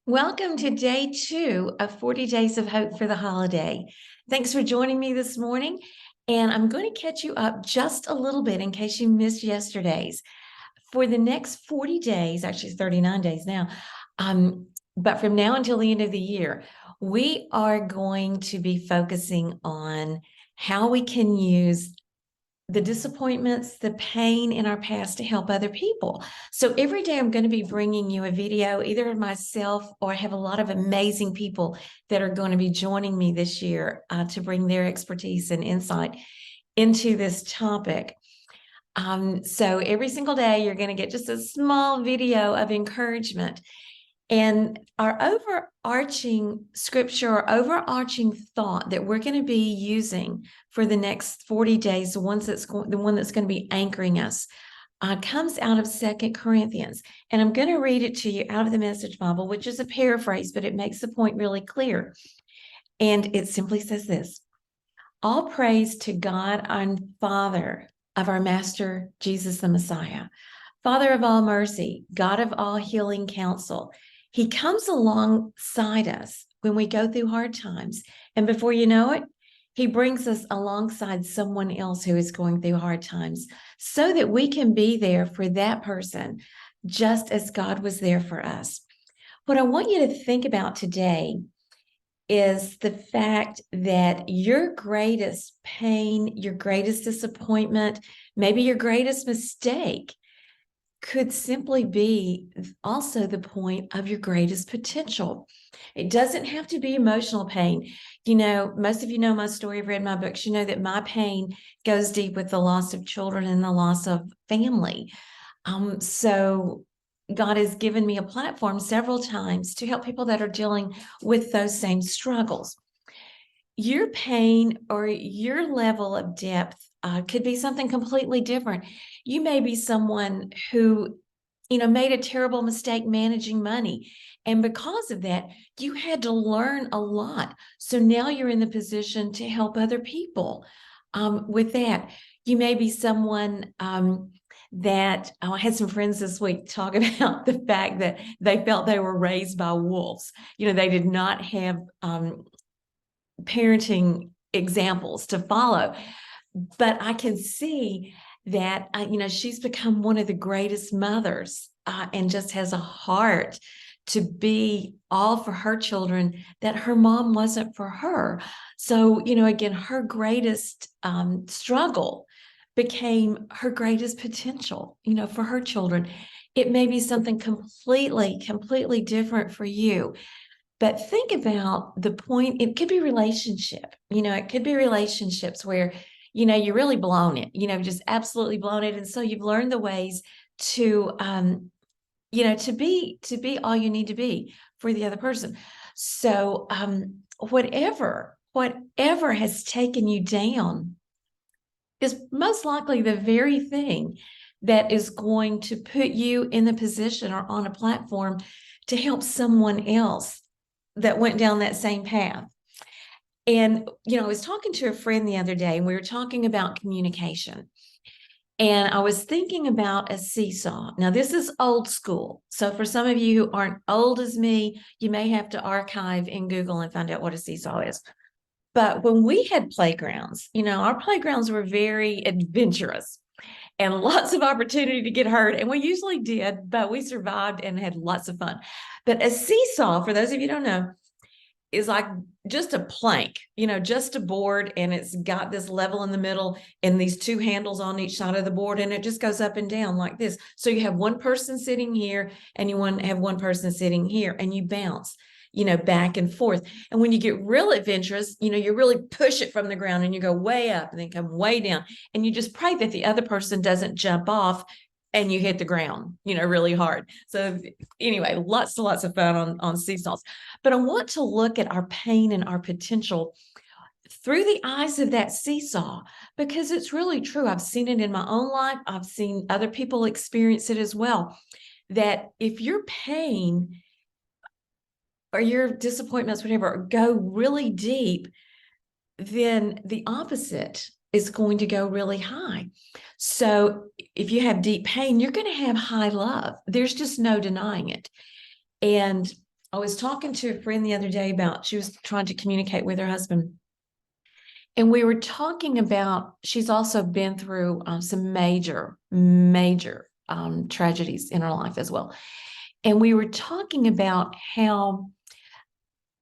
Welcome to day 2 of 40 Days of Hope for the holiday. Thanks for joining me this morning. And I'm going to catch you up just a little bit in case you missed yesterday's. For the next 40 days, actually 39 days now, but from now until the end of the year, we are going to be focusing on how we can use the disappointments, the pain in our past to help other people. So every day I'm going to be bringing you a video, either of myself or I have a lot of amazing people that are going to be joining me this year to bring their expertise and insight into this topic. So every single day you're going to get just a small video of encouragement. And our overarching scripture or overarching thought that we're going to be using for the next 40 days, the one that's going to be anchoring us, comes out of 2 Corinthians. And I'm going to read it to you out of the Message Bible, which is a paraphrase, but it makes the point really clear. And it simply says this: all praise to God and Father of our Master Jesus the Messiah, Father of all mercy, God of all healing counsel. He comes alongside us when we go through hard times. And before you know it, he brings us alongside someone else who is going through hard times so that we can be there for that person, just as God was there for us. What I want you to think about today is the fact that your greatest pain, your greatest disappointment, maybe your greatest mistake could simply be also the point of your greatest potential. It doesn't have to be emotional pain. You know, most of you know my story, have read my books. You know that my pain goes deep with the loss of children and the loss of family. So God has given me a platform several times to help people that are dealing with those same struggles. Your pain or your level of depth could be something completely different. You may be someone who, made a terrible mistake managing money. And because of that, you had to learn a lot. So now you're in the position to help other people with that. You may be someone that I had some friends this week talk about the fact that they felt they were raised by wolves. They did not have parenting examples to follow. But I can see that, she's become one of the greatest mothers and just has a heart to be all for her children that her mom wasn't for her. So, again, her greatest struggle became her greatest potential, for her children. It may be something completely different for you. But think about the point. It could be relationship. It could be relationships where, you're really blown it, just absolutely blown it. And so you've learned the ways to, to be all you need to be for the other person. So whatever has taken you down is most likely the very thing that is going to put you in the position or on a platform to help someone else that went down that same path. And, I was talking to a friend the other day and we were talking about communication. And I was thinking about a seesaw. Now, this is old school. So for some of you who aren't old as me, you may have to archive in Google and find out what a seesaw is. But when we had playgrounds, our playgrounds were very adventurous and lots of opportunity to get hurt. And we usually did, but we survived and had lots of fun. But a seesaw, for those of you who don't know, is like just a plank, just a board, and it's got this level in the middle and these two handles on each side of the board, and it just goes up and down like this. So you have one person sitting here and you have one person sitting here, and you bounce, back and forth. And when you get real adventurous, you really push it from the ground and you go way up and then come way down, and you just pray that the other person doesn't jump off and you hit the ground, really hard. So anyway, lots and lots of fun on seesaws. But I want to look at our pain and our potential through the eyes of that seesaw, because it's really true. I've seen it in my own life. I've seen other people experience it as well, that if your pain or your disappointments, whatever, go really deep, then the opposite is going to go really high. So if you have deep pain, you're going to have high love. There's just no denying it. And I was talking to a friend the other day about she was trying to communicate with her husband. And we were talking about, she's also been through some major tragedies in her life as well. And we were talking about how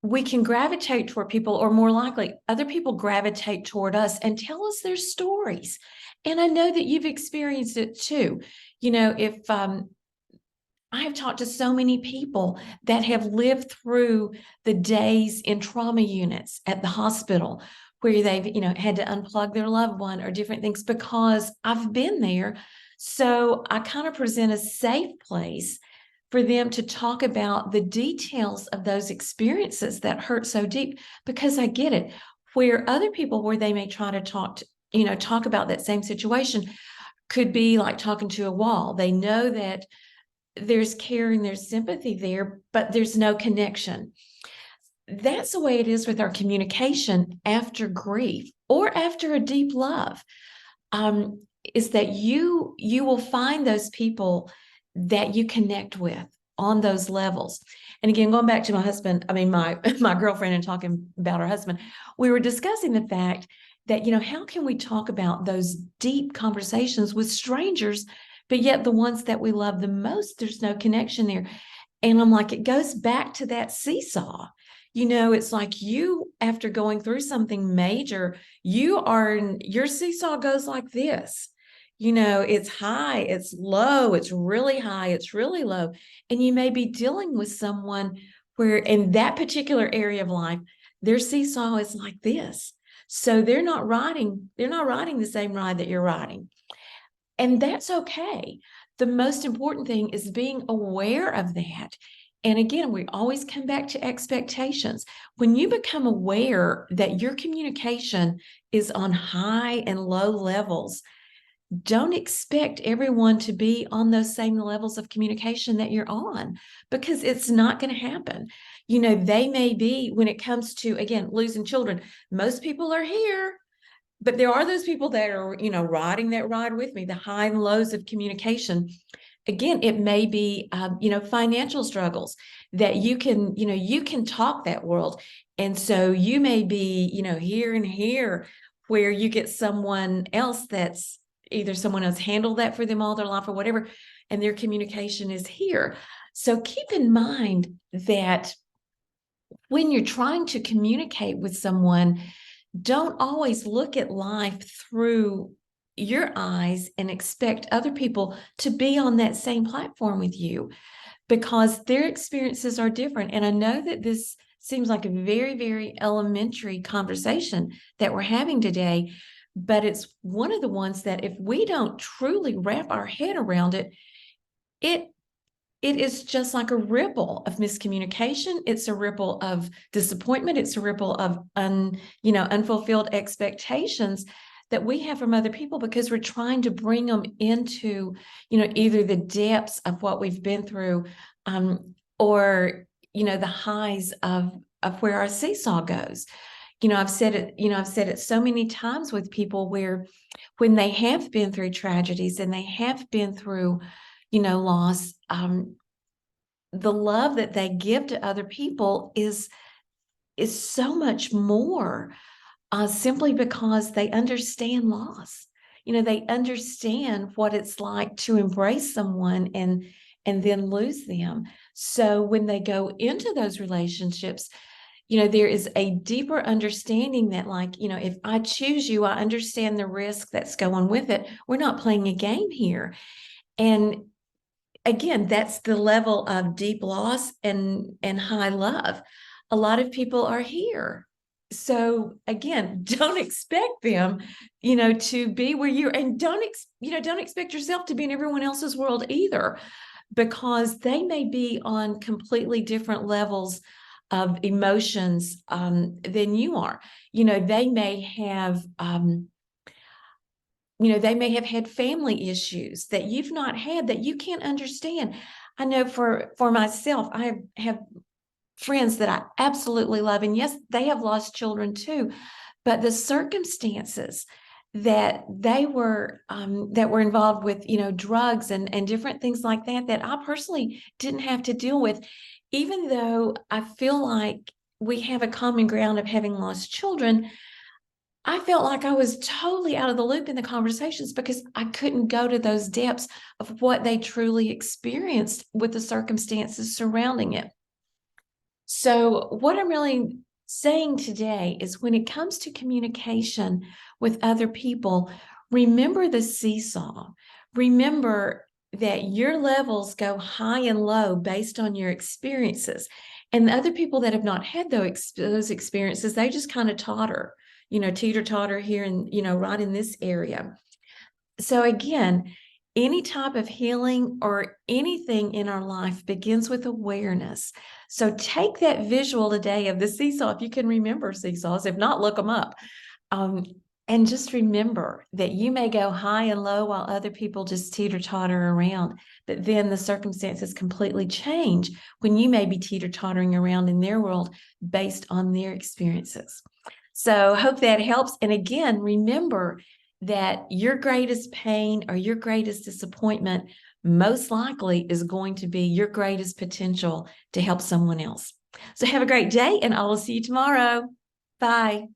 we can gravitate toward people, or more likely, other people gravitate toward us and tell us their stories. And I know that you've experienced it too. If I have talked to so many people that have lived through the days in trauma units at the hospital where they've, had to unplug their loved one or different things, because I've been there. So I kind of present a safe place for them to talk about the details of those experiences that hurt so deep, because I get it. Where other people, where they may try to talk about that same situation, could be like talking to a wall. They know that there's care and there's sympathy there, but there's no connection. That's the way it is with our communication after grief or after a deep love. Is that you will find those people that you connect with on those levels. And again, going back to my husband, my girlfriend, and talking about her husband, we were discussing the fact that, how can we talk about those deep conversations with strangers, but yet the ones that we love the most, there's no connection there. And I'm like, it goes back to that seesaw. It's like you, after going through something major, your seesaw goes like this. It's high, it's low, it's really high, it's really low. And you may be dealing with someone where in that particular area of life, their seesaw is like this. So they're not riding the same ride that you're riding. And that's okay. The most important thing is being aware of that. And again, we always come back to expectations. When you become aware that your communication is on high and low levels, don't expect everyone to be on those same levels of communication that you're on, because it's not going to happen. They may be, when it comes to, again, losing children, most people are here. But there are those people that are, riding that ride with me, the high and lows of communication. Again, it may be, financial struggles that you can talk that world. And so you may be, here and here, where you get someone else that's either someone else handled that for them all their life or whatever, and their communication is here. So keep in mind that when you're trying to communicate with someone, don't always look at life through your eyes and expect other people to be on that same platform with you, because their experiences are different. And I know that this seems like a very, very elementary conversation that we're having today, but it's one of the ones that if we don't truly wrap our head around it, it is just like a ripple of miscommunication. It's a ripple of disappointment. It's a ripple of unfulfilled expectations that we have from other people, because we're trying to bring them into, either the depths of what we've been through, or, the highs of where our seesaw goes. I've said it so many times with people where when they have been through tragedies and they have been through, loss, the love that they give to other people is so much more, simply because they understand loss. They understand what it's like to embrace someone and then lose them. So when they go into those relationships, there is a deeper understanding that, like, if I choose you, I understand the risk that's going with it. We're not playing a game here. And again, that's the level of deep loss and high love. A lot of people are here. So again, don't expect them, to be where you're, and don't expect yourself to be in everyone else's world either, because they may be on completely different levels of emotions than you are. They may have had family issues that you've not had, that you can't understand. I know for myself, I have friends that I absolutely love, and yes, they have lost children too, but the circumstances that were involved with, drugs and different things like that that I personally didn't have to deal with, even though I feel like we have a common ground of having lost children. I felt like I was totally out of the loop in the conversations because I couldn't go to those depths of what they truly experienced with the circumstances surrounding it. So, what I'm really saying today is when it comes to communication with other people, remember the seesaw. Remember that your levels go high and low based on your experiences. And the other people that have not had those experiences, they just kind of teeter totter here and, right in this area. So, again, any type of healing or anything in our life begins with awareness. So, take that visual today of the seesaw, if you can remember seesaws. If not, look them up. Um, and just remember that you may go high and low while other people just teeter totter around. But then the circumstances completely change when you may be teeter tottering around in their world based on their experiences. So, hope that helps. And again, remember that your greatest pain or your greatest disappointment most likely is going to be your greatest potential to help someone else. So have a great day, and I will see you tomorrow. Bye.